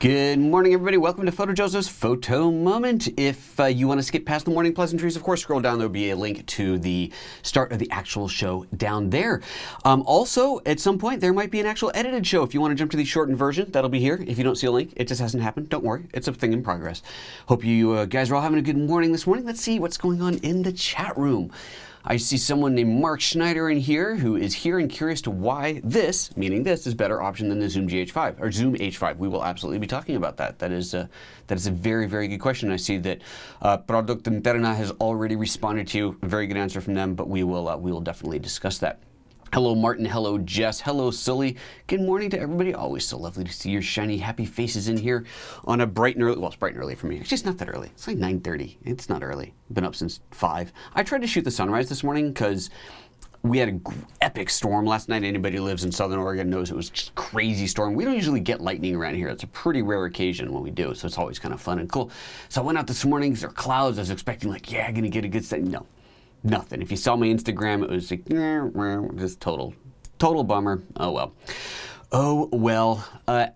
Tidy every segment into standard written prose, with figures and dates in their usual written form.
Good morning, everybody. Welcome to PhotoJoseph's Photo Moment. If you want to skip past the morning pleasantries, of course, scroll down. There'll be a link to the start of the actual show down there. Also, at some point, there might be an actual edited show. If you want to jump to the shortened version, that'll be here. If you don't see a link, it just hasn't happened. Don't worry. It's a thing in progress. Hope you guys are all having a good morning this morning. Let's see what's going on in the chat room. I see someone named Mark Schneider in here who is here and curious to why this, meaning this, is better option than the Zoom GH5 or Zoom H5. We will absolutely be talking about that. That is a very, very good question. I see that Product Interna has already responded to you. A very good answer from them, but we will definitely discuss that. Hello, Martin. Hello, Jess. Hello, Sully. Good morning to everybody. Always so lovely to see your shiny, happy faces in here on a bright and early, well, it's bright and early for me. It's just not that early. It's like 9:30. It's not early. Been up since 5. I tried to shoot the sunrise this morning because we had an epic storm last night. Anybody who lives in Southern Oregon knows it was just a crazy storm. We don't usually get lightning around here. It's a pretty rare occasion when we do, so it's always kind of fun and cool. So I went out this morning. There are clouds. I was expecting like, yeah, I'm going to get a good set. No. Nothing. If you saw my Instagram, it was like, just total bummer. Oh well. Oh well.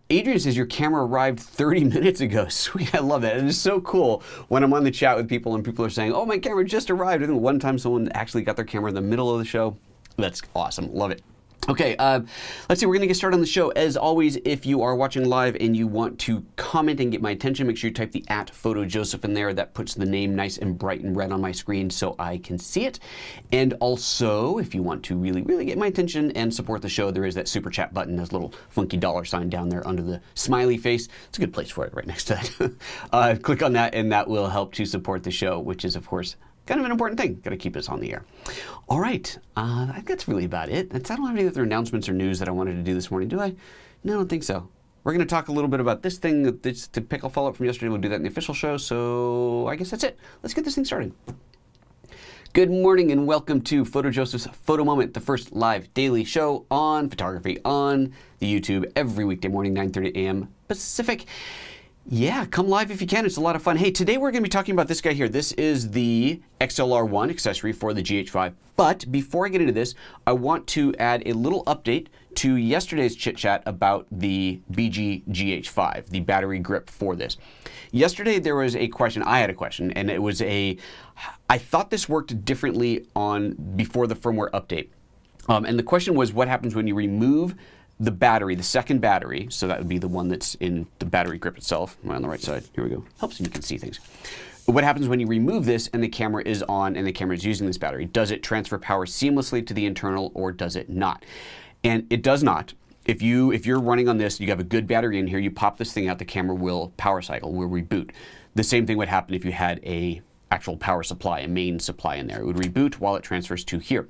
Adrian says your camera arrived 30 minutes ago. Sweet, I love that. It is so cool when I'm on the chat with people and people are saying, oh, my camera just arrived. I think one time someone actually got their camera in the middle of the show. That's awesome. Love it. Okay, let's see, we're going to get started on the show. As always, if you are watching live and you want to comment and get my attention, make sure you type the @PhotoJoseph in there. That puts the name nice and bright and red on my screen so I can see it. And also, if you want to really, really get my attention and support the show, there is that super chat button, this little funky dollar sign down there under the smiley face. It's a good place for it right next to that. Click on that and that will help to support the show, which is, of course, kind of an important thing. Got to keep us on the air. All right. I think that's really about it. I don't have any other announcements or news that I wanted to do this morning, do I? No, I don't think so. We're going to talk a little bit about this thing, this typical follow-up from yesterday. We'll do that in the official show. So I guess that's it. Let's get this thing started. Good morning and welcome to PhotoJoseph's Photo Moment, the first live daily show on photography on the YouTube every weekday morning, 9:30 a.m. Pacific. Yeah, come live if you can. It's a lot of fun. Hey, today we're going to be talking about this guy here. This is the XLR1 accessory for the GH5. But before I get into this, I want to add a little update to yesterday's chit-chat about the BG GH5, the battery grip for this. Yesterday there was a question, I had a question, and it was I thought this worked differently before the firmware update. And the question was, what happens when you remove the battery, the second battery, so that would be the one that's in the battery grip itself, right on the right side. Here we go. Helps you can see things. What happens when you remove this and the camera is on and the camera is using this battery? Does it transfer power seamlessly to the internal or does it not? And it does not. If you're running on this, you have a good battery in here, you pop this thing out, the camera will power cycle, will reboot. The same thing would happen if you had a actual power supply, a main supply in there. It would reboot while it transfers to here.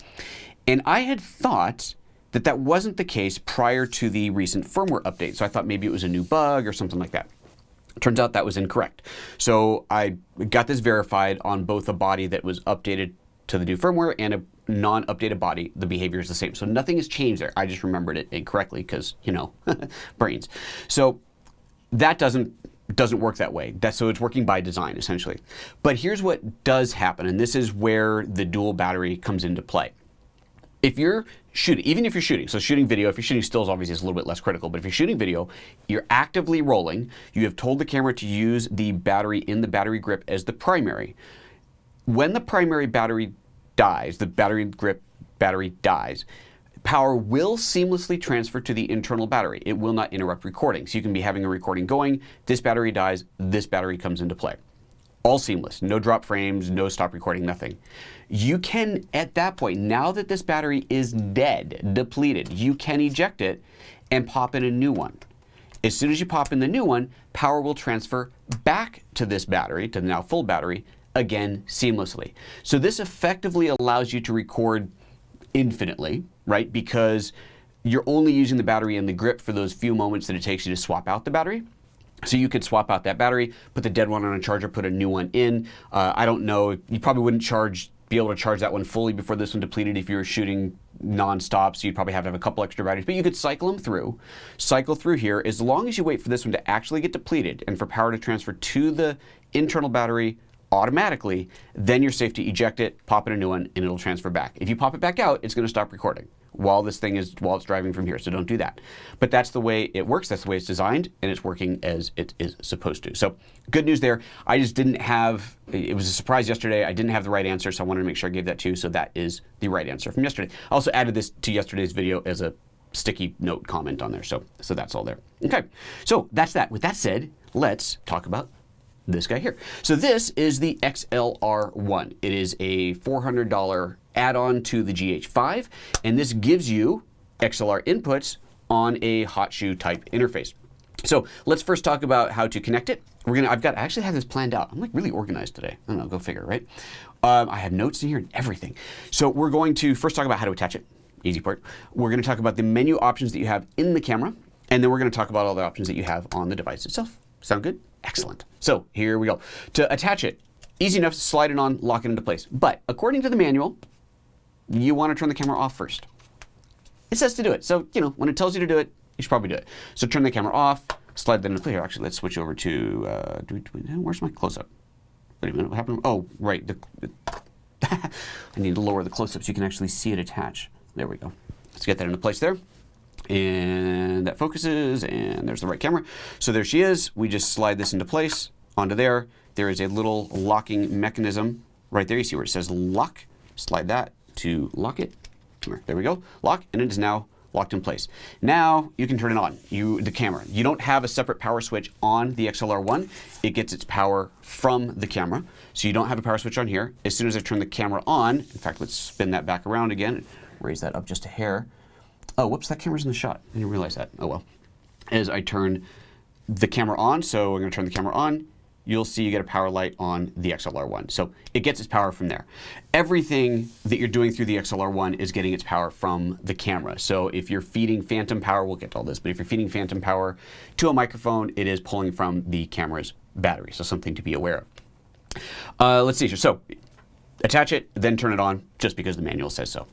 And I had thought that wasn't the case prior to the recent firmware update. So I thought maybe it was a new bug or something like that. Turns out that was incorrect. So I got this verified on both a body that was updated to the new firmware and a non-updated body. The behavior is the same. So nothing has changed there. I just remembered it incorrectly because, you know, brains. So that doesn't work that way. So it's working by design, essentially. But here's what does happen, and this is where the dual battery comes into play. If you're shooting, even if you're shooting, so shooting video, if you're shooting stills, obviously it's a little bit less critical, but if you're shooting video, you're actively rolling, you have told the camera to use the battery in the battery grip as the primary. When the primary battery dies, the battery grip battery dies, power will seamlessly transfer to the internal battery. It will not interrupt recording. So you can be having a recording going, this battery dies, this battery comes into play. All seamless, no drop frames, no stop recording, nothing. You can, at that point, now that this battery is dead, depleted, you can eject it and pop in a new one. As soon as you pop in the new one, power will transfer back to this battery, to the now full battery, again seamlessly. So this effectively allows you to record infinitely, right? Because you're only using the battery in the grip for those few moments that it takes you to swap out the battery. So you could swap out that battery, put the dead one on a charger, put a new one in. I don't know, you probably wouldn't be able to charge that one fully before this one depleted if you were shooting non-stop, so you'd probably have to have a couple extra batteries, but you could cycle through here as long as you wait for this one to actually get depleted and for power to transfer to the internal battery automatically, then you're safe to eject it, pop in a new one, and it'll transfer back. If you pop it back out, it's going to stop recording. while it's driving from here. So don't do that. But that's the way it works. That's the way it's designed, and it's working as it is supposed to. So good news there. I just didn't have, it was a surprise yesterday. I didn't have the right answer, so I wanted to make sure I gave that to you. So that is the right answer from yesterday. I also added this to yesterday's video as a sticky note comment on there. So that's all there. Okay, so that's that. With that said, let's talk about this guy here. So this is the XLR1. It is a $400 add-on to the GH5, and this gives you XLR inputs on a hot shoe type interface. So let's first talk about how to connect it. I actually have this planned out. I'm like really organized today. I don't know, go figure, right? I have notes in here and everything. So we're going to first talk about how to attach it. Easy part. We're going to talk about the menu options that you have in the camera, and then we're going to talk about all the options that you have on the device itself. Sound good? Excellent. So here we go. To attach it, easy enough to slide it on, lock it into place. But according to the manual, you want to turn the camera off first. It says to do it. So, when it tells you to do it, you should probably do it. So turn the camera off, slide that into place. Here, actually, let's switch over to, where's my close-up? Wait a minute, what happened? Oh, right. I need to lower the close-up so you can actually see it attach. There we go. Let's get that into place there. And that focuses, and there's the right camera. So there she is. We just slide this into place onto there. There is a little locking mechanism right there. You see where it says lock. Slide that to lock it. There we go. Lock, and it is now locked in place. Now you can turn it on, the camera. You don't have a separate power switch on the XLR1. It gets its power from the camera. So you don't have a power switch on here. As soon as I turn the camera on, in fact, let's spin that back around again. Raise that up just a hair. Oh, whoops, that camera's in the shot. I didn't realize that. Oh well. As I turn the camera on, so we're going to turn the camera on, you'll see you get a power light on the XLR1. So it gets its power from there. Everything that you're doing through the XLR1 is getting its power from the camera. So if you're feeding phantom power, we'll get to all this, but if you're feeding phantom power to a microphone, it is pulling from the camera's battery. So something to be aware of. Let's see here. So attach it, then turn it on, just because the manual says so.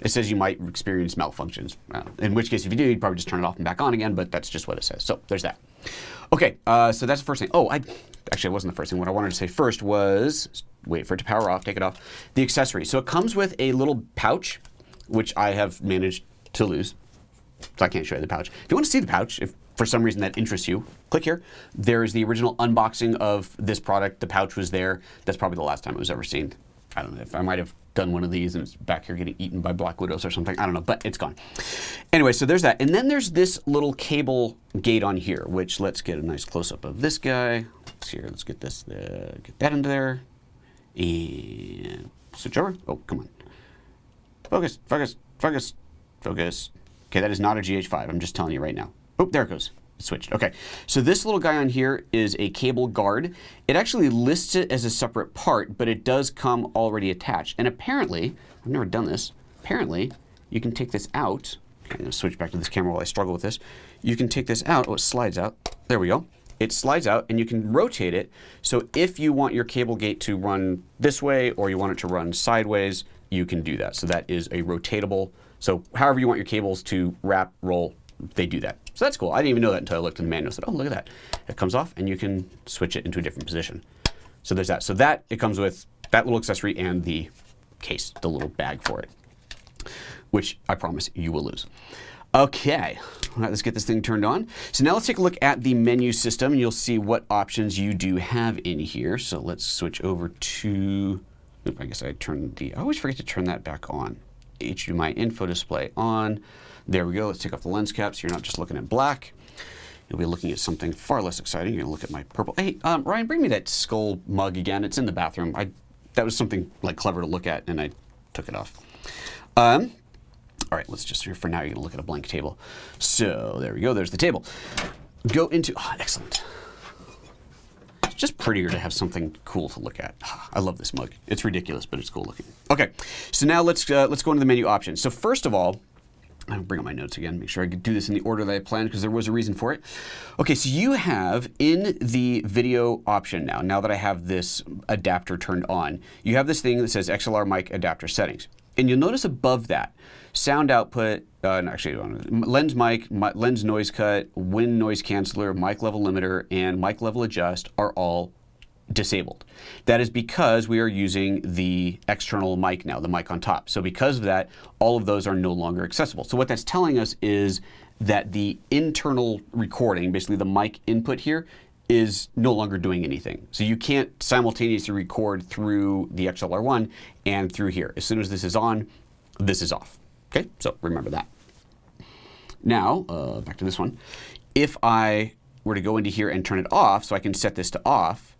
It says you might experience malfunctions, in which case if you do, you'd probably just turn it off and back on again, but that's just what it says. So there's that. Okay, so that's the first thing. Oh, actually it wasn't the first thing. What I wanted to say first was, wait for it to power off, take it off, the accessory. So it comes with a little pouch, which I have managed to lose. So I can't show you the pouch. If you want to see the pouch, if for some reason that interests you, click here. There's the original unboxing of this product. The pouch was there. That's probably the last time it was ever seen. I don't know if I might have done one of these and it's back here getting eaten by black widows or something. I don't know, but it's gone. Anyway, so there's that. And then there's this little cable gate on here, which let's get a nice close-up of this guy. Let's get this, get that into there. And switch over. Oh, come on. Focus, focus, focus, focus. Okay, that is not a GH5. I'm just telling you right now. Oh, there it goes. It switched. Okay, so this little guy on here is a cable guard. It actually lists it as a separate part, but it does come already attached. And apparently, I've never done this, apparently you can take this out. Okay, I'm going to switch back to this camera while I struggle with this. You can take this out. Oh, it slides out. There we go. It slides out, and you can rotate it. So if you want your cable gate to run this way or you want it to run sideways, you can do that. So that is a rotatable. So however you want your cables to wrap, roll, they do that. So that's cool. I didn't even know that until I looked in the manual and said, oh, look at that. It comes off, and you can switch it into a different position. So there's that. So that, it comes with that little accessory and the case, the little bag for it, which I promise you will lose. Okay, all right, let's get this thing turned on. So now let's take a look at the menu system, and you'll see what options you do have in here. So let's switch over to, I guess I always forget to turn that back on. HDMI info display on. There we go. Let's take off the lens cap so you're not just looking at black. You'll be looking at something far less exciting. You're going to look at my purple. Hey, Ryan, bring me that skull mug again. It's in the bathroom. That was something like clever to look at, and I took it off. All right, let's just, for now, you're going to look at a blank table. So there we go. There's the table. Go into, excellent. It's just prettier to have something cool to look at. I love this mug. It's ridiculous, but it's cool looking. Okay, so now let's go into the menu options. So first of all, I'll bring up my notes again, make sure I do this in the order that I planned because there was a reason for it. Okay, so you have in the video option now that I have this adapter turned on, you have this thing that says XLR mic adapter settings. And you'll notice above that, sound output, lens mic, lens noise cut, wind noise canceller, mic level limiter, and mic level adjust are all disabled. That is because we are using the external mic now, the mic on top. So because of that, all of those are no longer accessible. So what that's telling us is that the internal recording, basically the mic input here, is no longer doing anything. So you can't simultaneously record through the XLR1 and through here. As soon as this is on, this is off. Okay, so remember that. Now, back to this one. If I were to go into here and turn it off, so I can set this to off,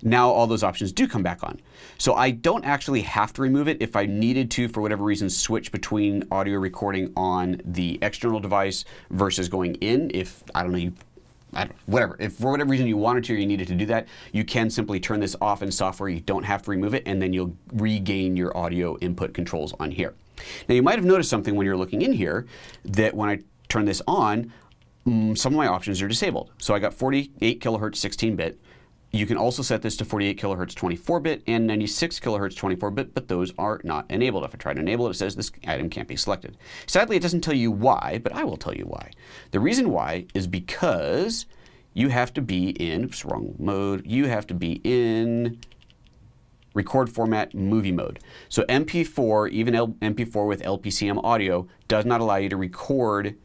now all those options do come back on. So I don't actually have to remove it. If I needed to, for whatever reason, switch between audio recording on the external device versus going in, if, I don't know, whatever, if for whatever reason you wanted to or you needed to do that, you can simply turn this off in software. You don't have to remove it, and then you'll regain your audio input controls on here. Now you might have noticed something when you're looking in here, that when I turn this on, some of my options are disabled. So I got 48 kilohertz 16-bit. You can also set this to 48 kilohertz 24-bit and 96 kilohertz 24-bit, but those are not enabled. If I try to enable it, it says this item can't be selected. Sadly, it doesn't tell you why, but I will tell you why. The reason why is because you have to be in, oops, wrong mode, you have to be in record format movie mode. So MP4, even MP4 with LPCM audio, does not allow you to record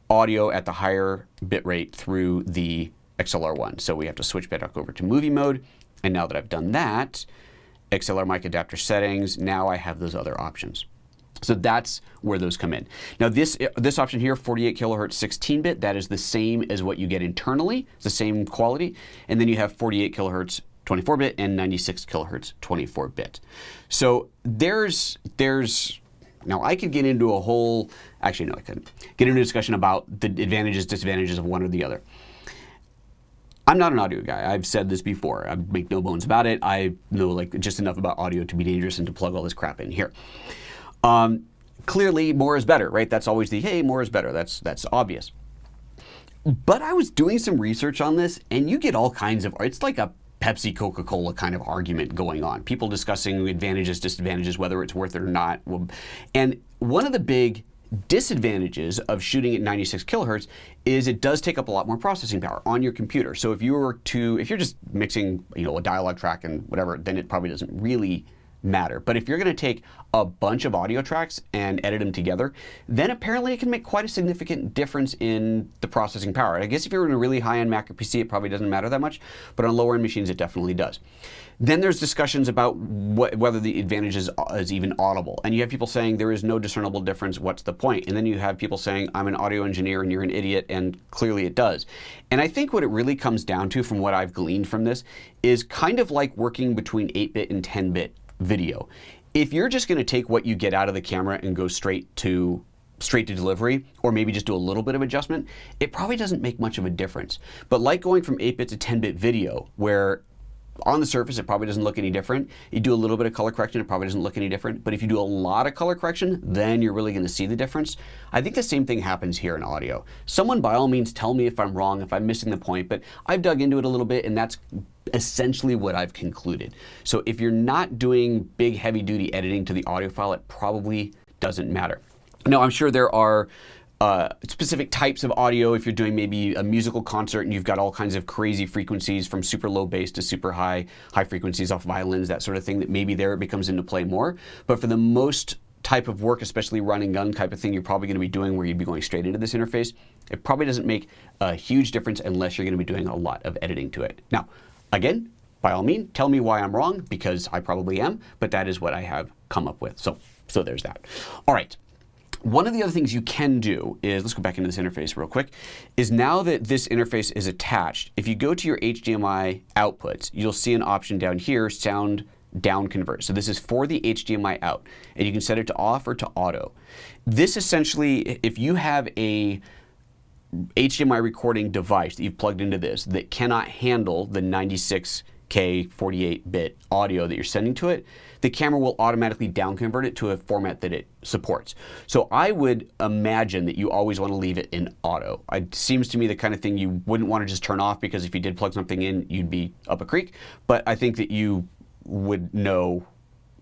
audio at the higher bit rate through the XLR1. So we have to switch back over to movie mode. And now that I've done that, XLR mic adapter settings, now I have those other options. So that's where those come in. Now this option here, 48 kilohertz 16-bit, that is the same as what you get internally. It's the same quality. And then you have 48 kilohertz 24-bit and 96 kilohertz 24-bit. So now I could get into a whole, actually no I couldn't, get into a discussion about the advantages, disadvantages of one or the other. I'm not an audio guy. I've said this before. I make no bones about it. I know like just enough about audio to be dangerous and to plug all this crap in here. Clearly, more is better, right? That's always the, hey, more is better. That's obvious. But I was doing some research on this, and you get all kinds of, it's like a Pepsi, Coca-Cola kind of argument going on. People discussing advantages, disadvantages, whether it's worth it or not. And one of the big disadvantages of shooting at 96 kilohertz is it does take up a lot more processing power on your computer. So if you're just mixing, a dialogue track and whatever, then it probably doesn't really matter. But if you're going to take a bunch of audio tracks and edit them together, then apparently it can make quite a significant difference in the processing power. I guess if you're in a really high-end Mac or PC, it probably doesn't matter that much, but on lower-end machines, it definitely does. Then there's discussions about whether the advantage is even audible. And you have people saying there is no discernible difference, what's the point? And then you have people saying, I'm an audio engineer and you're an idiot, and clearly it does. And I think what it really comes down to, from what I've gleaned from this, is kind of like working between 8-bit and 10-bit video. If you're just going to take what you get out of the camera and go straight to delivery, or maybe just do a little bit of adjustment, it probably doesn't make much of a difference. But like going from 8-bit to 10-bit video, where on the surface, it probably doesn't look any different. You do a little bit of color correction, it probably doesn't look any different. But if you do a lot of color correction, then you're really going to see the difference. I think the same thing happens here in audio. Someone, by all means, tell me if I'm wrong, if I'm missing the point, but I've dug into it a little bit, and that's essentially what I've concluded. So if you're not doing big, heavy-duty editing to the audio file, it probably doesn't matter. Now, I'm sure there are specific types of audio. If you're doing maybe a musical concert and you've got all kinds of crazy frequencies from super low bass to super high frequencies off violins, that sort of thing, that maybe there it becomes into play more. But for the most type of work, especially run and gun type of thing you're probably going to be doing where you'd be going straight into this interface, it probably doesn't make a huge difference unless you're going to be doing a lot of editing to it. Now, again, by all means, tell me why I'm wrong, because I probably am, but that is what I have come up with. So there's that. All right. One of the other things you can do is, let's go back into this interface real quick, is now that this interface is attached, if you go to your HDMI outputs, you'll see an option down here, sound down convert. So this is for the HDMI out, and you can set it to off or to auto. This essentially, if you have a HDMI recording device that you've plugged into this that cannot handle the 96K 48-bit audio that you're sending to it, the camera will automatically down convert it to a format that it supports. So I would imagine that you always want to leave it in auto. It seems to me the kind of thing you wouldn't want to just turn off, because if you did plug something in, you'd be up a creek. But I think that you would know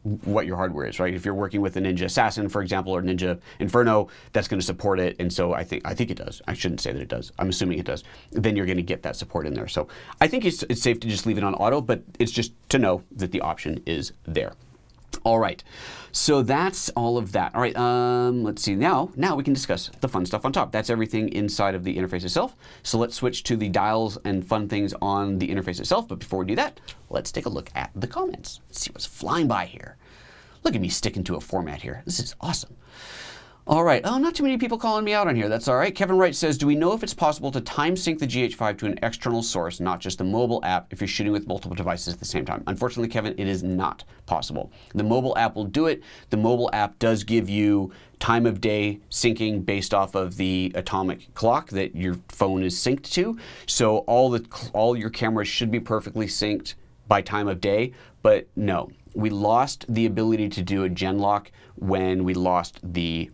what your hardware is, right? If you're working with a Ninja Assassin, for example, or Ninja Inferno, that's going to support it. And so I think it does. I shouldn't say that it does. I'm assuming it does. Then you're going to get that support in there. So I think it's safe to just leave it on auto, but it's just to know that the option is there. All right, so that's all of that. All right, let's see. Now we can discuss the fun stuff on top. That's everything inside of the interface itself. So let's switch to the dials and fun things on the interface itself. But before we do that, let's take a look at the comments. Let's see what's flying by here. Look at me sticking to a format here. This is awesome. All right. Oh, not too many people calling me out on here. That's all right. Kevin Wright says, do we know if it's possible to time sync the GH5 to an external source, not just the mobile app, if you're shooting with multiple devices at the same time? Unfortunately, Kevin, it is not possible. The mobile app will do it. The mobile app does give you time of day syncing based off of the atomic clock that your phone is synced to. So all your cameras should be perfectly synced by time of day, but no. We lost the ability to do a gen lock when we lost the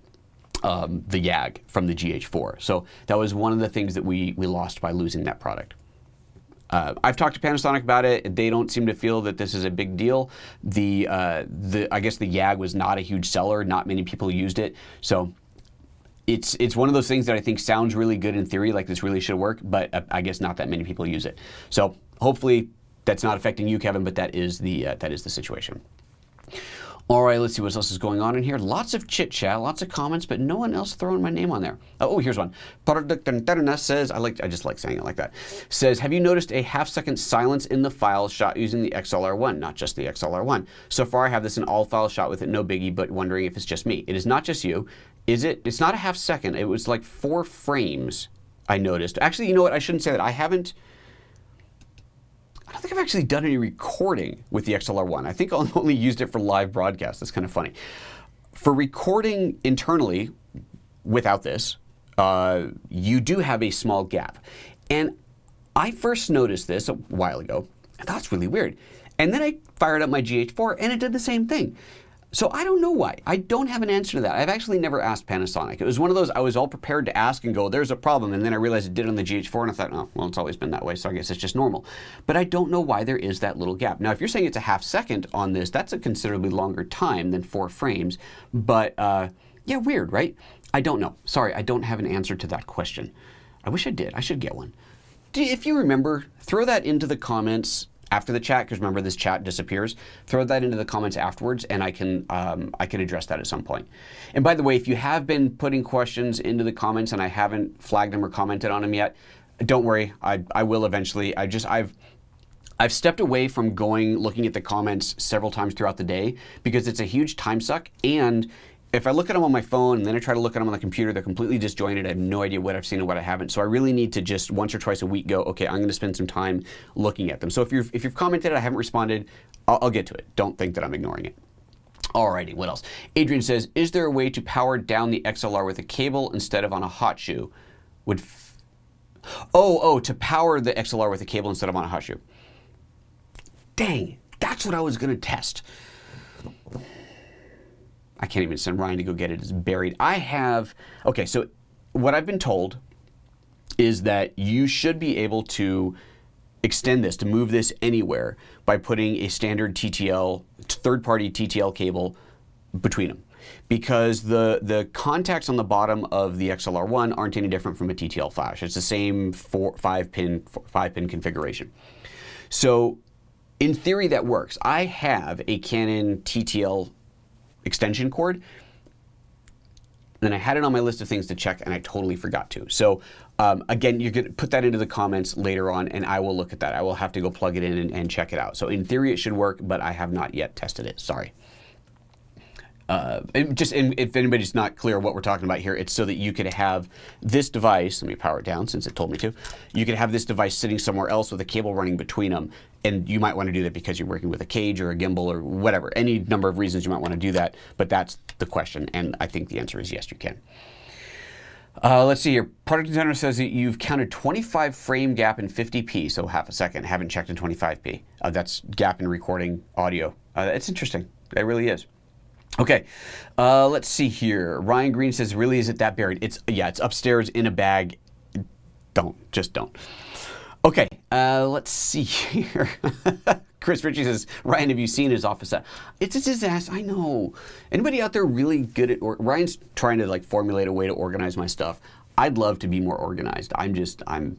YAG from the GH4. So that was one of the things that we lost by losing that product. I've talked to Panasonic about it. They don't seem to feel that this is a big deal. I guess the YAG was not a huge seller. Not many people used it. So it's one of those things that I think sounds really good in theory, like this really should work, but I guess not that many people use it. So hopefully that's not affecting you, Kevin, but that is the situation. All right, let's see what else is going on in here. Lots of chit chat, lots of comments, but no one else throwing my name on there. Oh, here's one. Says, I just like saying it like that. Says, have you noticed a half-second silence in the file shot using the XLR1, not just the XLR1? So far, I have this in all file shot with it, no biggie, but wondering if it's just me. It is not just you. Is it? It's not a half second. It was like 4 frames, I noticed. Actually, you know what? I shouldn't say that. I don't think I've actually done any recording with the XLR1. I think I've only used it for live broadcasts. That's kind of funny. For recording internally, without this, you do have a small gap. And I first noticed this a while ago. I thought it's really weird. And then I fired up my GH4 and it did the same thing. So I don't know why. I don't have an answer to that. I've actually never asked Panasonic. It was one of those I was all prepared to ask and go, there's a problem. And then I realized it did on the GH4 and I thought, oh, well, it's always been that way. So I guess it's just normal. But I don't know why there is that little gap. Now, if you're saying it's a half second on this, that's a considerably longer time than 4 frames. But yeah, weird, right? I don't know. Sorry, I don't have an answer to that question. I wish I did. I should get one. If you remember, throw that into the comments after the chat, because remember this chat disappears. Throw that into the comments afterwards, and I can address that at some point. And by the way, if you have been putting questions into the comments and I haven't flagged them or commented on them yet, don't worry, I will eventually. I've stepped away from looking at the comments several times throughout the day because it's a huge time suck, and if I look at them on my phone and then I try to look at them on the computer, they're completely disjointed. I have no idea what I've seen and what I haven't. So I really need to just once or twice a week go, okay, I'm going to spend some time looking at them. So if you've commented, I haven't responded, I'll get to it. Don't think that I'm ignoring it. Alrighty, what else? Adrian says, is there a way to power down the XLR with a cable instead of on a hot shoe? To power the XLR with a cable instead of on a hot shoe. Dang, that's what I was going to test. I can't even send Ryan to go get it. It's buried. Okay, so what I've been told is that you should be able to extend this, to move this anywhere by putting a standard TTL, third-party TTL cable between them. Because the contacts on the bottom of the XLR1 aren't any different from a TTL flash. It's the same 5-pin configuration. So in theory, that works. I have a Canon TTL extension cord, and I had it on my list of things to check and I totally forgot to. So again, you could put that into the comments later on and I will look at that. I will have to go plug it in and check it out. So in theory it should work, but I have not yet tested it. Sorry. If anybody's not clear what we're talking about here, it's so that you could have this device, let me power it down since it told me to, you could have this device sitting somewhere else with a cable running between them, and you might want to do that because you're working with a cage or a gimbal or whatever, any number of reasons you might want to do that, but that's the question, and I think the answer is yes, you can. Let's see here. Product designer says that you've counted 25 frame gap in 50p, so half a second. Haven't checked in 25p. That's gap in recording audio. It's interesting. It really is. Okay, let's see here. Ryan Green says, really, is it that buried? It's upstairs in a bag. Just don't. Okay, let's see here. Chris Ritchie says, Ryan, have you seen his office? It's a disaster. I know. Anybody out there really good at, Ryan's trying to like formulate a way to organize my stuff. I'd love to be more organized. I'm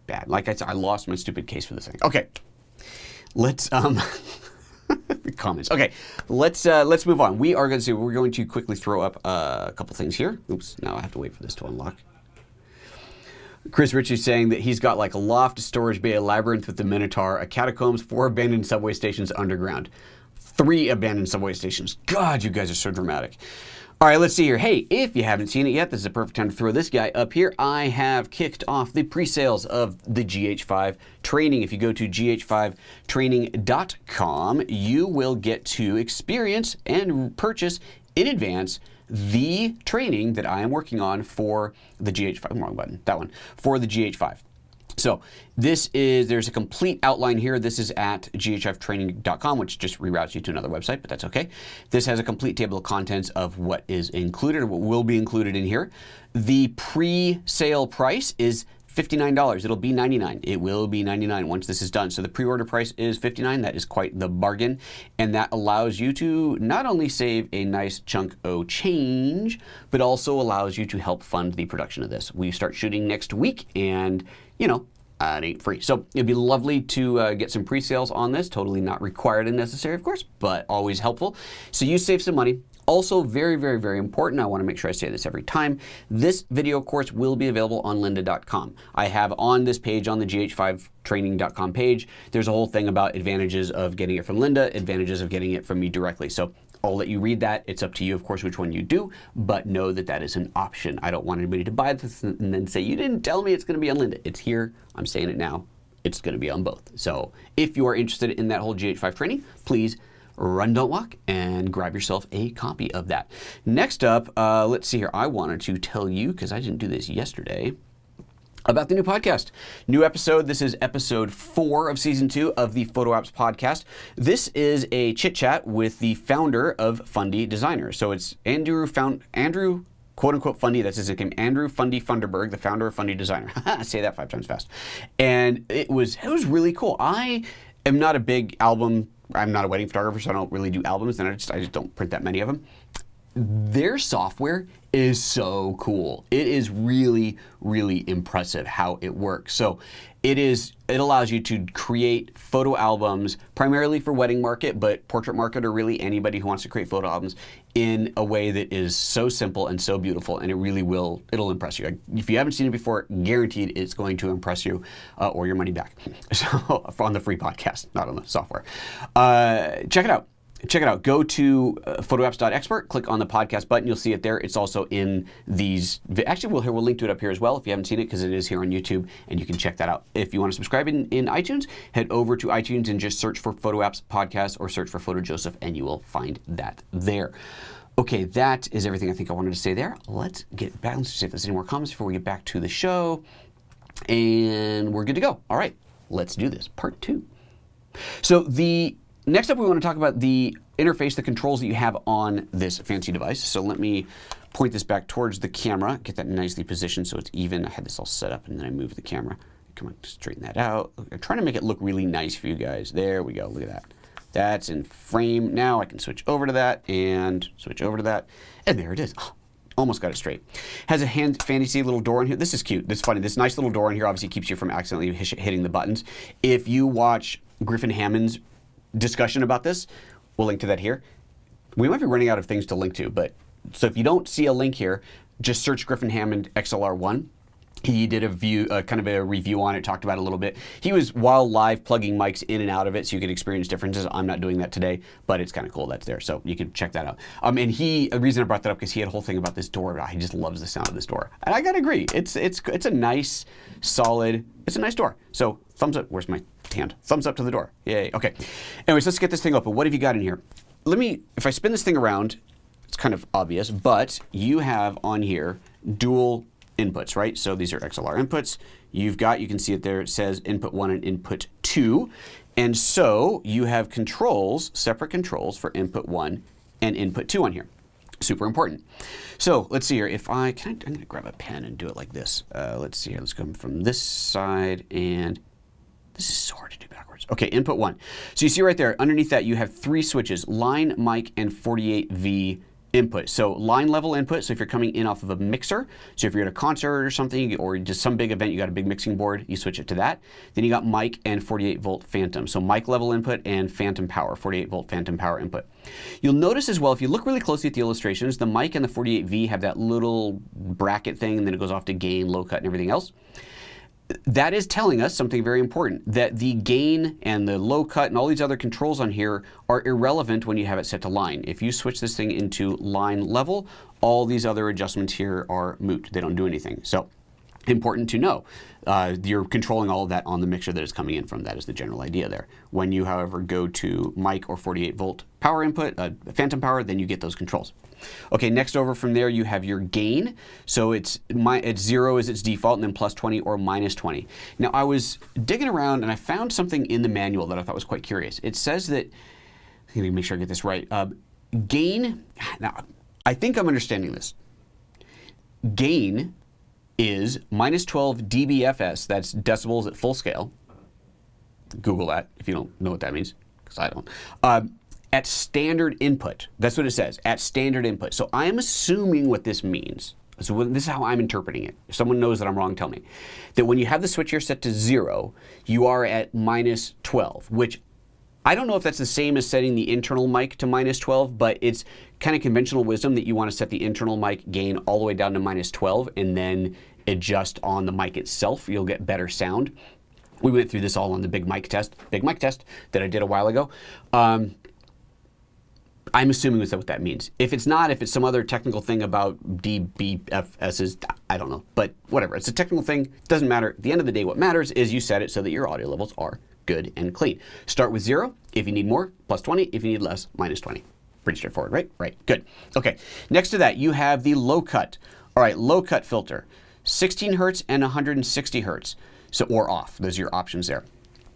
bad. Like I said, I lost my stupid case for this thing. Okay. Let's, comments. Okay. Let's move on. We're going to quickly throw up a couple things here. Oops. Now I have to wait for this to unlock. Chris Ritchie's saying that he's got like a loft, a storage bay, a labyrinth with the Minotaur, a catacombs, 4 abandoned subway stations underground. 3 abandoned subway stations. God, you guys are so dramatic. All right, let's see here. Hey, if you haven't seen it yet, this is a perfect time to throw this guy up here. I have kicked off the pre-sales of the GH5 Training. If you go to gh5training.com, you will get to experience and purchase in advance the training that I am working on for the GH5, wrong button, that one, for the GH5. So there's a complete outline here. This is at gh5training.com, which just reroutes you to another website, but that's okay. This has a complete table of contents of what is included or what will be included in here. The pre-sale price is $59. It'll be $99. It will be $99 once this is done. So the pre-order price is $59. That is quite the bargain. And that allows you to not only save a nice chunk of change, but also allows you to help fund the production of this. We start shooting next week and, you know, it ain't free. So it'd be lovely to get some pre-sales on this. Totally not required and necessary, of course, but always helpful. So you save some money. Also, very, very, very important, I want to make sure I say this every time, this video course will be available on lynda.com. I have on this page, on the gh5training.com page, there's a whole thing about advantages of getting it from Lynda, advantages of getting it from me directly. So I'll let you read that. It's up to you, of course, which one you do, but know that that is an option. I don't want anybody to buy this and then say, you didn't tell me it's going to be on Lynda. It's here. I'm saying it now. It's going to be on both. So if you are interested in that whole GH5 training, please run, don't walk, and grab yourself a copy of that. Next up, let's see here. I wanted to tell you, because I didn't do this yesterday, about the new podcast. New episode. This is episode 4 of season 2 of the Photoops Podcast. This is a chit chat with the founder of Fundy Designer. So it's Andrew, quote unquote Fundy, that's his name, Andrew Fundy Funderburg, the founder of Fundy Designer. Say that 5 times fast. And it was really cool. I am not a big album, I'm not a wedding photographer, so I don't really do albums, and I just don't print that many of them. Their software is so cool. It is really, really impressive how it works. So it allows you to create photo albums primarily for wedding market, but portrait market, or really anybody who wants to create photo albums in a way that is so simple and so beautiful, and it'll impress you. If you haven't seen it before, guaranteed it's going to impress you, or your money back. So on the free podcast, not on the software. Check it out. Check it out. Go to photoapps.expert, click on the podcast button. You'll see it there. It's also in these. Actually, we'll link to it up here as well if you haven't seen it, because it is here on YouTube, and you can check that out. If you want to subscribe in iTunes, head over to iTunes and just search for Photoops Podcast or search for PhotoJoseph, and you will find that there. Okay, that is everything I think I wanted to say there. Let's get back. Let's see if there's any more comments before we get back to the show. And we're good to go. All right, let's do this. Part 2. So next up, we want to talk about the interface, the controls that you have on this fancy device. So let me point this back towards the camera, get that nicely positioned so it's even. I had this all set up, and then I moved the camera. Come on, straighten that out. I'm trying to make it look really nice for you guys. There we go. Look at that. That's in frame. Now I can switch over to that and switch over to that. And there it is. Oh, almost got it straight. Has a fancy little door in here. This is cute. This is funny. This nice little door in here obviously keeps you from accidentally hitting the buttons. If you watch Griffin Hammond's discussion about this, we'll link to that here. We might be running out of things to link to, but so if you don't see a link here, just search Griffin Hammond XLR1. He did kind of a review on it, talked about it a little bit. He was, while live, plugging mics in and out of it so you could experience differences. I'm not doing that today, but it's kind of cool that's there, so you can check that out. And the reason I brought that up, because he had a whole thing about this door. He just loves the sound of this door. And I gotta agree, it's a nice, solid, it's a nice door. So thumbs up. Where's my hand? Thumbs up to the door. Yay. Okay. Anyways, let's get this thing open. What have you got in here? If I spin this thing around, it's kind of obvious, but you have on here dual inputs, right? So these are XLR inputs. You can see it there. It says input 1 and input 2. And so you have controls, separate controls for input 1 and input 2 on here. Super important. So let's see here. I'm going to grab a pen and do it like this. Let's see here. Let's go from this side, and this is so hard to do backwards. backwards. Okay, input 1. So you see right there, underneath that, you have 3 switches, line, mic, and 48V input. So line level input, so if you're coming in off of a mixer, so if you're at a concert or something, or just some big event, you got a big mixing board, you switch it to that. Then you got mic and 48 volt phantom. So mic level input and phantom power, 48 volt phantom power input. You'll notice as well, if you look really closely at the illustrations, the mic and the 48V have that little bracket thing, and then it goes off to gain, low cut, and everything else. That is telling us something very important, that the gain and the low cut and all these other controls on here are irrelevant when you have it set to line. If you switch this thing into line level, all these other adjustments here are moot. They don't do anything. So important to know. You're controlling all of that on the mixer that is coming in from. That is the general idea there. When you, however, go to mic or 48 volt power input, phantom power, then you get those controls. Okay, next over from there you have your gain. So it's 0 is its default, and then plus 20 or minus 20. Now I was digging around and I found something in the manual that I thought was quite curious. It says that, let me make sure I get this right. Gain, now I think I'm understanding this. Gain is minus 12 dBFS, that's decibels at full scale. Google that if you don't know what that means, because I don't. At standard input, that's what it says, at standard input. So I am assuming what this means. So this is how I'm interpreting it. If someone knows that I'm wrong, tell me. That when you have the switch here set to 0, you are at minus 12, which I don't know if that's the same as setting the internal mic to minus 12, but it's kind of conventional wisdom that you want to set the internal mic gain all the way down to minus 12 and then adjust on the mic itself. You'll get better sound. We went through this all on the big mic test that I did a while ago. I'm assuming that's what that means. If it's not, if it's some other technical thing about dBFSs, I don't know. But whatever, it's a technical thing, doesn't matter. At the end of the day, what matters is you set it so that your audio levels are good and clean. Start with 0, if you need more, plus 20, if you need less, minus 20. Pretty straightforward, right? Right, good. Okay, next to that, you have the low cut. All right, low cut filter, 16 hertz and 160 hertz. So, or off, those are your options there.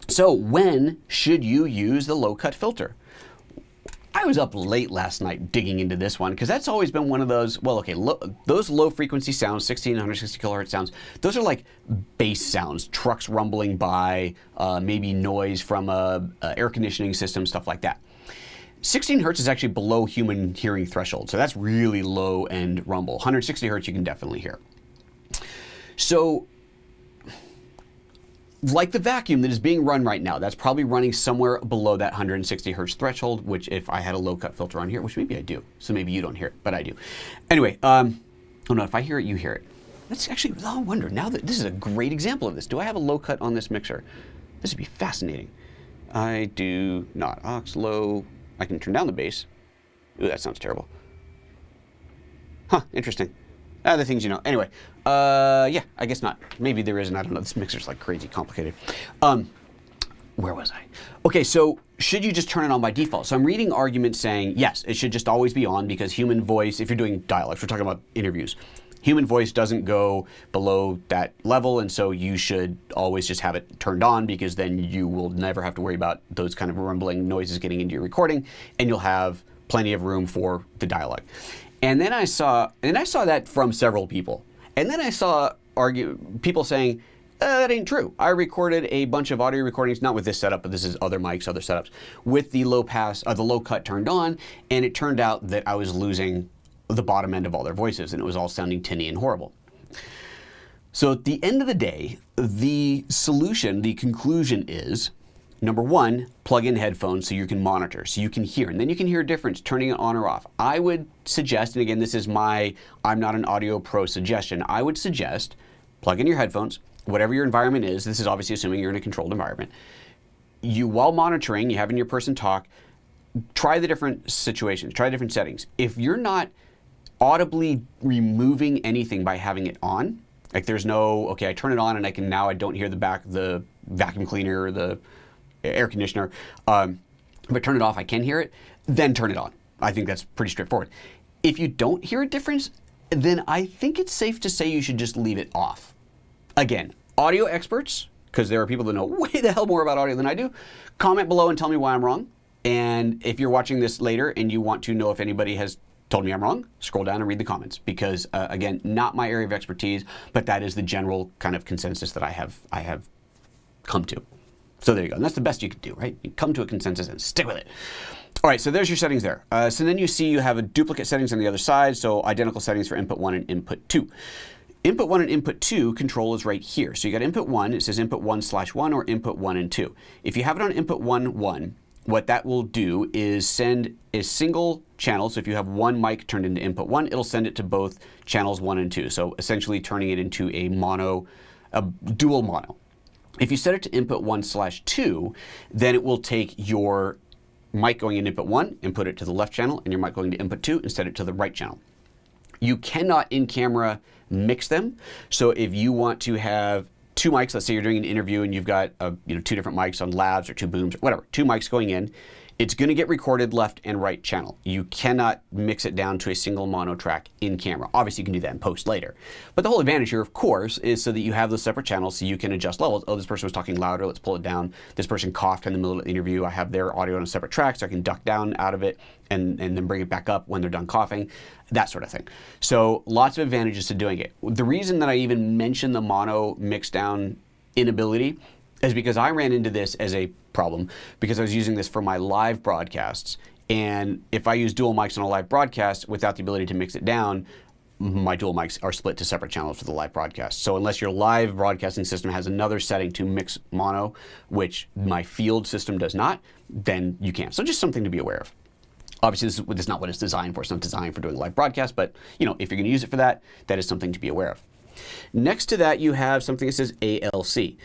So when should you use the low cut filter? I was up late last night digging into this one because that's always been one of those, well, okay, those low frequency sounds, 16, 160 kilohertz sounds, those are like bass sounds, trucks rumbling by, maybe noise from a air conditioning system, stuff like that. 16 hertz is actually below human hearing threshold, so that's really low end rumble. 160 hertz you can definitely hear. So, like the vacuum that is being run right now, that's probably running somewhere below that 160 hertz threshold, which if I had a low cut filter on here, which maybe I do, so maybe you don't hear it, but I do. Anyway, oh no, if I hear it, you hear it. That's actually, oh, I wonder, now that this is a great example of this. Do I have a low cut on this mixer? This would be fascinating. I do not. Aux low, I can turn down the bass. Ooh, that sounds terrible. Huh, interesting. The things you know. Anyway, yeah, I guess not. Maybe there isn't. I don't know. This mixer's like crazy complicated. Where was I? Okay, so should you just turn it on by default? So I'm reading arguments saying, yes, it should just always be on because human voice, if you're doing dialects, we're talking about interviews, human voice doesn't go below that level, and so you should always just have it turned on because then you will never have to worry about those kind of rumbling noises getting into your recording, and you'll have plenty of room for the dialogue. And then I saw that from several people. And then I saw people saying, that ain't true. I recorded a bunch of audio recordings, not with this setup, but this is other mics, other setups, with the low cut turned on, and it turned out that I was losing the bottom end of all their voices, and it was all sounding tinny and horrible. So at the end of the day, the solution, the conclusion is, number one, plug in headphones so you can monitor, so you can hear, and then you can hear a difference turning it on or off. I would suggest, and again, this is my I'm not an audio pro suggestion, I would suggest plug in your headphones, whatever your environment is. This is obviously assuming you're in a controlled environment. You, while monitoring, you having your person talk, try the different situations, try different settings. If you're not audibly removing anything by having it on, like there's no, okay, I turn it on and I don't hear the vacuum cleaner or the air conditioner, but turn it off, I can hear it, then turn it on. I think that's pretty straightforward. If you don't hear a difference, then I think it's safe to say you should just leave it off. Again, audio experts, because there are people that know way the hell more about audio than I do, comment below and tell me why I'm wrong. And if you're watching this later and you want to know if anybody has told me I'm wrong, scroll down and read the comments, because again, not my area of expertise, but that is the general kind of consensus that I have come to. So there you go. And that's the best you could do, right? You come to a consensus and stick with it. All right, so there's your settings there. So then you see you have a duplicate settings on the other side, so identical settings for input 1 and input 2. Input 1 and input 2 control is right here. So you got input 1, it says input 1/1 or input 1 and 2. If you have it on input 1/1, what that will do is send a single channel. So if you have one mic turned into input 1, it'll send it to both channels 1 and 2. So essentially turning it into a dual mono. If you set it to input 1/2, then it will take your mic going into input 1 and put it to the left channel, and your mic going to input 2 and set it to the right channel. You cannot in camera mix them. So if you want to have two mics, let's say you're doing an interview and you've got two different mics on labs or two booms or whatever, two mics going in, it's going to get recorded left and right channel. You cannot mix it down to a single mono track in camera. Obviously, you can do that in post later. But the whole advantage here, of course, is so that you have those separate channels so you can adjust levels. Oh, this person was talking louder, let's pull it down. This person coughed in the middle of the interview. I have their audio on a separate track so I can duck down out of it and then bring it back up when they're done coughing, that sort of thing. So lots of advantages to doing it. The reason that I even mentioned the mono mix down inability is because I ran into this as a problem because I was using this for my live broadcasts. And if I use dual mics on a live broadcast without the ability to mix it down, my dual mics are split to separate channels for the live broadcast. So unless your live broadcasting system has another setting to mix mono, which my field system does not, then you can't. So just something to be aware of. Obviously, this is not what it's designed for. It's not designed for doing live broadcasts, but if you're going to use it for that, that is something to be aware of. Next to that, you have something that says ALC.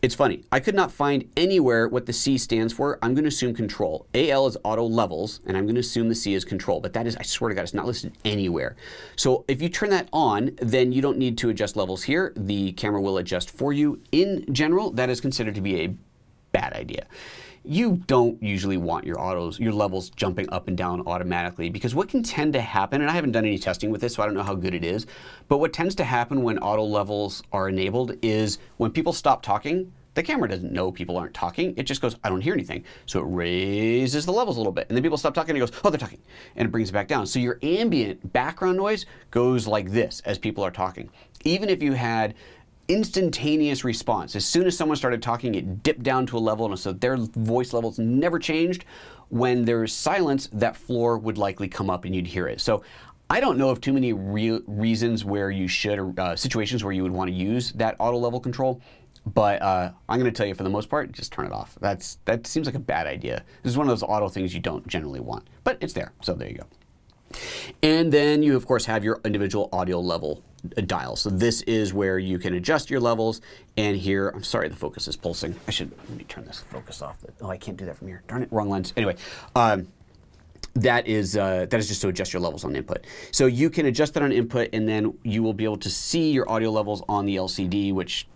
It's funny, I could not find anywhere what the C stands for. I'm going to assume control. AL is auto levels, and I'm going to assume the C is control, but that is, I swear to God, it's not listed anywhere. So if you turn that on, then you don't need to adjust levels here. The camera will adjust for you. In general, that is considered to be a bad idea. You don't usually want your levels jumping up and down automatically, because what can tend to happen, and I haven't done any testing with this, so I don't know how good it is, but what tends to happen when auto levels are enabled is when people stop talking, the camera doesn't know people aren't talking. It just goes, I don't hear anything. So it raises the levels a little bit. And then people stop talking and it goes, oh, they're talking. And it brings it back down. So your ambient background noise goes like this as people are talking. Even if you had instantaneous response. As soon as someone started talking, it dipped down to a level, and so their voice levels never changed. When there's silence, that floor would likely come up and you'd hear it. So I don't know of too many reasons where you should, or situations where you would want to use that auto level control, but I'm going to tell you for the most part, just turn it off. That seems like a bad idea. This is one of those auto things you don't generally want, but it's there, so there you go. And then you, of course, have your individual audio level dial. So this is where you can adjust your levels. And here, I'm sorry, the focus is pulsing. Let me turn this focus off. Oh, I can't do that from here. Darn it, wrong lens. Anyway, that is just to adjust your levels on input. So you can adjust that on input, and then you will be able to see your audio levels on the LCD, which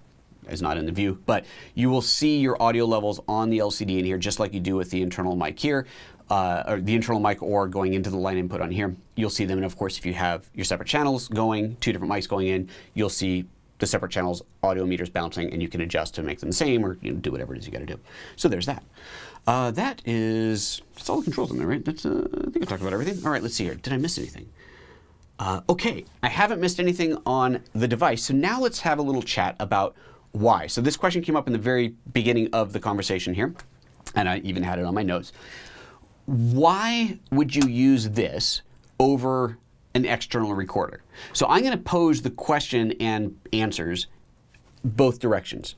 is not in the view, but you will see your audio levels on the LCD in here, just like you do with the internal mic here. Or the internal mic, or going into the line input on here, you'll see them. And of course, if you have your separate channels going, two different mics going in, you'll see the separate channels audio meters bouncing, and you can adjust to make them the same, or do whatever it is you got to do. So there's that. That's all the controls in there, right? I think I talked about everything. All right, let's see here. Did I miss anything? Okay, I haven't missed anything on the device. So now let's have a little chat about why. So this question came up in the very beginning of the conversation here, and I even had it on my notes. Why would you use this over an external recorder? So I'm going to pose the question and answers both directions.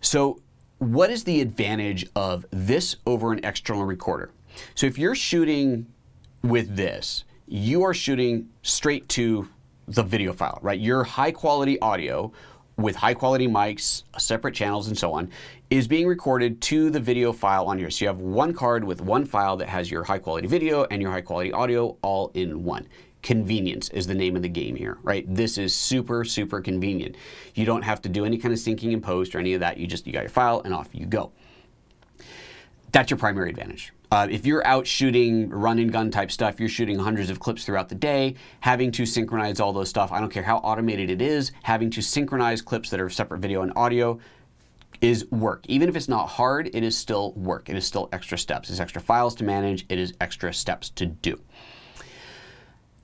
So what is the advantage of this over an external recorder? So if you're shooting with this, you are shooting straight to the video file, right? Your high quality audio with high quality mics, separate channels, and so on, is being recorded to the video file on here. So you have one card with one file that has your high quality video and your high quality audio all in one. Convenience is the name of the game here, right? This is super, super convenient. You don't have to do any kind of syncing in post or any of that. You got your file and off you go. That's your primary advantage. If you're out shooting run and gun type stuff, you're shooting hundreds of clips throughout the day, having to synchronize all those stuff, I don't care how automated it is, having to synchronize clips that are separate video and audio is work. Even if it's not hard, it is still work. It is still extra steps. It's extra files to manage. It is extra steps to do.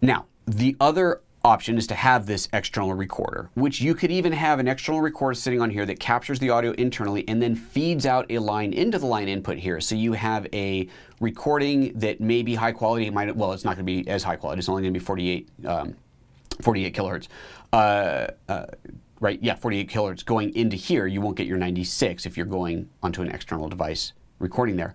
Now, the other option is to have this external recorder, which you could even have an external recorder sitting on here that captures the audio internally and then feeds out a line into the line input here. So you have a recording that may be high quality. It might, well, it's not going to be as high quality. It's only going to be 48 kilohertz. Right? Yeah, 48 kilohertz going into here. You won't get your 96 if you're going onto an external device recording there.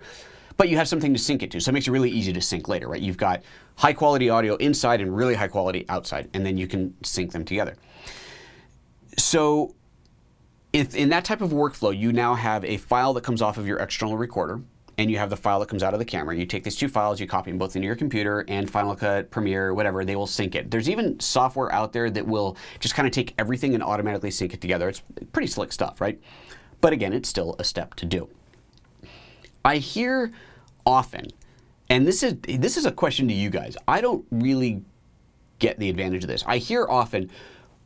But you have something to sync it to, so it makes it really easy to sync later, right? You've got high quality audio inside and really high quality outside, and then you can sync them together. So if in that type of workflow, you now have a file that comes off of your external recorder, and you have the file that comes out of the camera. You take these two files, you copy them both into your computer, and Final Cut, Premiere, whatever, they will sync it. There's even software out there that will just kind of take everything and automatically sync it together. It's pretty slick stuff, right? But again, it's still a step to do. I hear often, and this is a question to you guys. I don't really get the advantage of this. I hear often,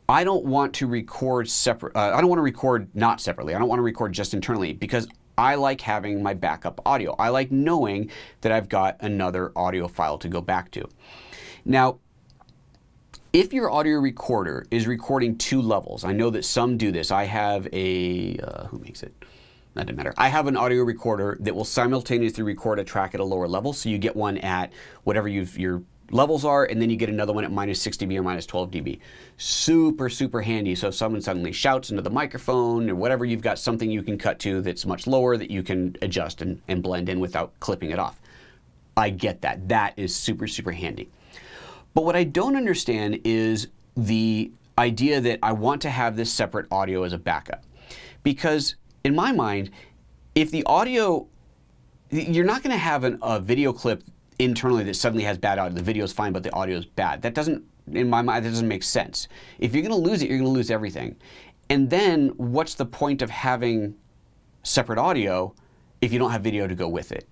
I don't want to record separate. I don't want to record not separately. I don't want to record just internally because I like having my backup audio. I like knowing that I've got another audio file to go back to. Now, if your audio recorder is recording two levels, I know that some do this. I have a who makes it? That doesn't matter. I have an audio recorder that will simultaneously record a track at a lower level. So you get one at whatever your levels are, and then you get another one at minus 6 dB or minus 12 dB. Super, super handy. So if someone suddenly shouts into the microphone or whatever, you've got something you can cut to that's much lower that you can adjust and blend in without clipping it off. I get that. That is super, super handy. But what I don't understand is the idea that I want to have this separate audio as a backup. Because in my mind, if the audio, you're not going to have a video clip internally that suddenly has bad audio. The video is fine, but the audio is bad. That doesn't, in my mind, that doesn't make sense. If you're going to lose it, you're going to lose everything. And then what's the point of having separate audio if you don't have video to go with it?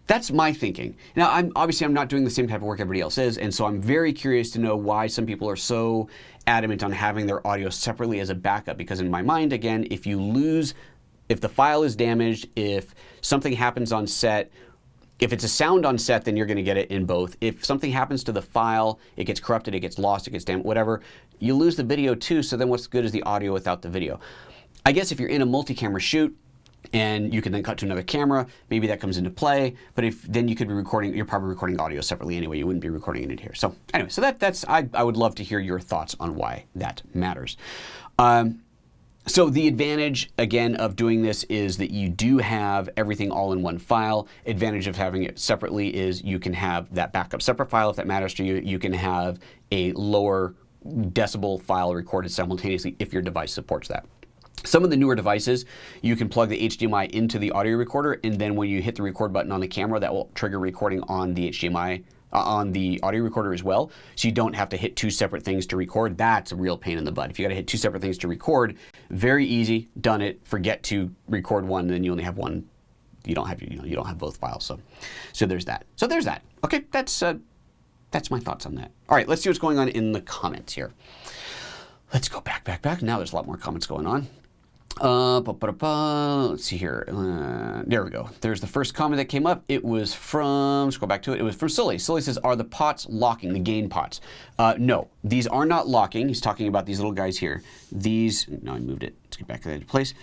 That's my thinking. Now, I'm not doing the same type of work everybody else is, and so I'm very curious to know why some people are so adamant on having their audio separately as a backup, because in my mind, again, if the file is damaged, if something happens on set, if it's a sound on set, then you're going to get it in both. If something happens to the file, it gets corrupted, it gets lost, it gets damaged, whatever, you lose the video too, so then what's good is the audio without the video. I guess if you're in a multi-camera shoot, and you can then cut to another camera, maybe that comes into play, but then you could be recording, you're probably recording audio separately anyway, you wouldn't be recording it here. So anyway, so I would love to hear your thoughts on why that matters. So the advantage, again, of doing this is that you do have everything all in one file. Advantage of having it separately is you can have that backup separate file if that matters to you. You can have a lower decibel file recorded simultaneously if your device supports that. Some of the newer devices, you can plug the HDMI into the audio recorder, and then when you hit the record button on the camera, that will trigger recording on the HDMI, on the audio recorder as well. So you don't have to hit two separate things to record. That's a real pain in the butt. If you got to hit two separate things to record, very easy, done it, forget to record one, then you only have one. You don't have both files. So there's that. So there's that. Okay, that's my thoughts on that. All right, let's see what's going on in the comments here. Let's go back. Now there's a lot more comments going on. Let's see here. There we go. There's the first comment that came up. It was from, let's go back to it. It was from Sully. Sully says, are the pots locking, the gain pots? No, these are not locking. He's talking about these little guys here. These, no, I moved it. Let's get back to that place.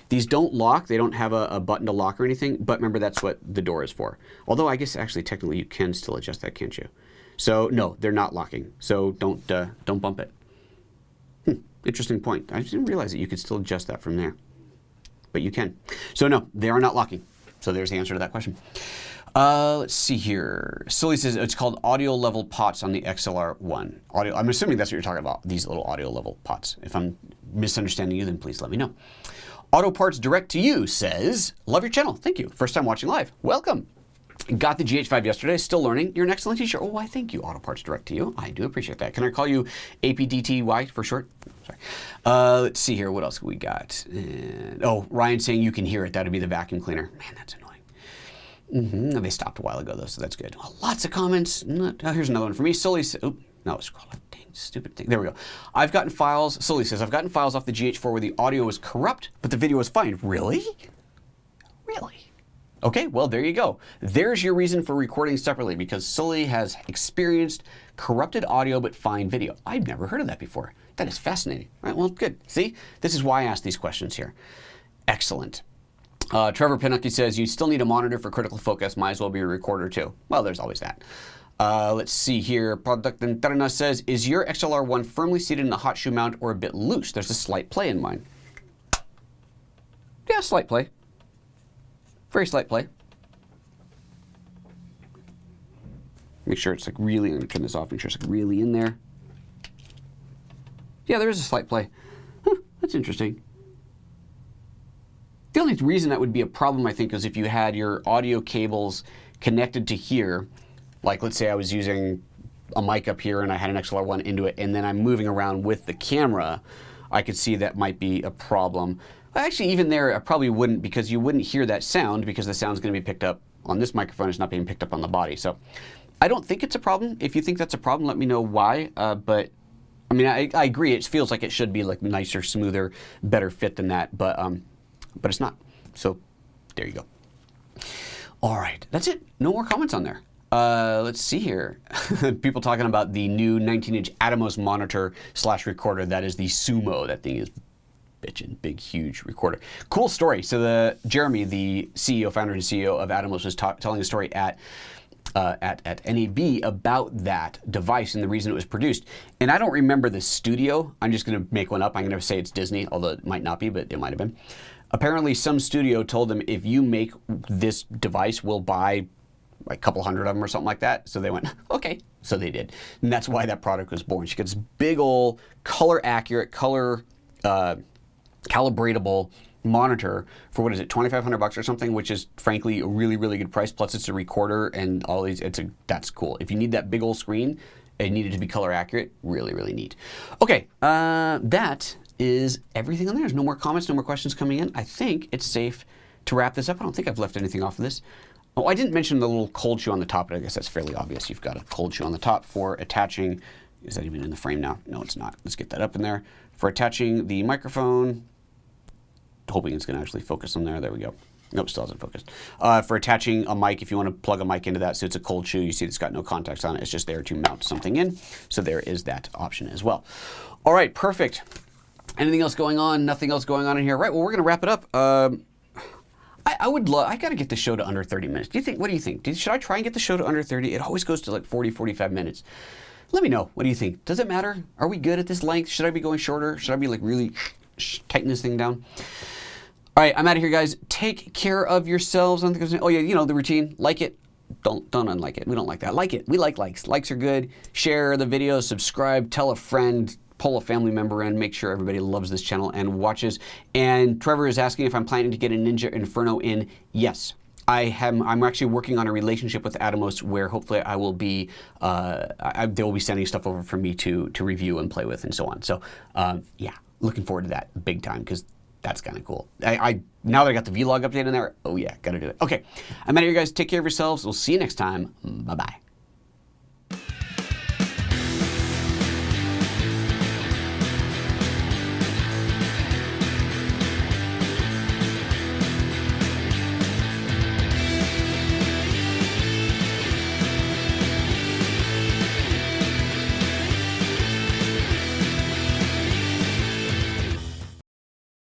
These don't lock. They don't have a button to lock or anything, but remember that's what the door is for. Although I guess actually technically you can still adjust that, can't you? So no, they're not locking. So don't bump it. Interesting point. I didn't realize that you could still adjust that from there, but you can. So no, they are not locking. So there's the answer to that question. Let's see here. Sully says it's called audio level pots on the XLR1. I'm assuming that's what you're talking about, these little audio level pots. If I'm misunderstanding you, then please let me know. Auto Parts Direct to You says, love your channel. Thank you. First time watching live. Welcome. Got the GH5 yesterday, still learning. You're an excellent teacher. Oh, why thank you, Auto Parts Direct to You. I do appreciate that. Can I call you APDTY for short? Sorry. Let's see here. What else we got? Ryan saying you can hear it. That would be the vacuum cleaner. Man, that's annoying. They stopped a while ago, though, so that's good. Oh, lots of comments. Here's another one for me. Sully says, scroll up. Dang, stupid thing. There we go. I've gotten files. Sully says, I've gotten files off the GH4 where the audio was corrupt, but the video was fine. Really? Really? Okay, well, there you go. There's your reason for recording separately, because Sully has experienced corrupted audio but fine video. I've never heard of that before. That is fascinating. All right, well, good. See, this is why I asked these questions here. Excellent. Trevor Pinocchio says, you still need a monitor for critical focus. Might as well be a recorder too. Well, there's always that. Let's see here. Product Interna says, is your XLR1 firmly seated in a hot shoe mount or a bit loose? There's a slight play in mine. Yeah, slight play. Very slight play. Make sure it's like really, I'm going to turn this off, make sure it's like really in there. Yeah, there is a slight play. Huh, that's interesting. The only reason that would be a problem, I think, is if you had your audio cables connected to here. Like, let's say I was using a mic up here and I had an XLR1 into it, and then I'm moving around with the camera, I could see that might be a problem. Actually, even there, I probably wouldn't, because you wouldn't hear that sound, because the sound's going to be picked up on this microphone. It's not being picked up on the body. So I don't think it's a problem. If you think that's a problem, let me know why. But I mean, I agree. It feels like it should be like nicer, smoother, better fit than that. But it's not. So there you go. All right. That's it. No more comments on there. Let's see here. People talking about the new 19-inch Atomos monitor / recorder. That is the Sumo. That thing is bitchin', big, huge recorder. Cool story. So Jeremy, the CEO, founder and CEO of Atomos, was telling a story at NAB about that device and the reason it was produced. And I don't remember the studio. I'm just going to make one up. I'm going to say it's Disney, although it might not be, but it might have been. Apparently, some studio told them, if you make this device, we'll buy like a couple hundred of them or something like that. So they went, okay. So they did. And that's why that product was born. She gets this big old color accurate, color calibratable monitor for, what is it, $2,500 or something, which is frankly a really, really good price. Plus it's a recorder and all these, that's cool. If you need that big old screen and need it to be color accurate, really, really neat. Okay, that is everything on there. There's no more comments, no more questions coming in. I think it's safe to wrap this up. I don't think I've left anything off of this. Oh, I didn't mention the little cold shoe on the top, but I guess that's fairly obvious. You've got a cold shoe on the top for attaching, is that even in the frame now? No, it's not. Let's get that up in there. For attaching the microphone, hoping it's going to actually focus on there. There we go. Nope, still hasn't focused. For attaching a mic, if you want to plug a mic into that, so it's a cold shoe, you see it's got no contacts on it. It's just there to mount something in. So there is that option as well. All right, perfect. Anything else going on? Nothing else going on in here. Right, well, we're going to wrap it up. I got to get the show to under 30 minutes. What do you think? Should I try and get the show to under 30? It always goes to like 40, 45 minutes. Let me know. What do you think? Does it matter? Are we good at this length? Should I be going shorter? Should I be like really tighten this thing down? All right, I'm out of here, guys. Take care of yourselves. Oh yeah, you know the routine. Like it. Don't unlike it. We don't like that. Like it. We like likes. Likes are good. Share the video. Subscribe. Tell a friend. Pull a family member in. Make sure everybody loves this channel and watches. And Trevor is asking if I'm planning to get a Ninja Inferno in. Yes. I'm actually working on a relationship with Atomos where hopefully I will be, they will be sending stuff over for me to review and play with and so on. So yeah, looking forward to that big time, because that's kind of cool. Now that I got the vlog update in there, oh yeah, gotta do it. Okay, I'm out of here, guys. Take care of yourselves. We'll see you next time. Bye-bye.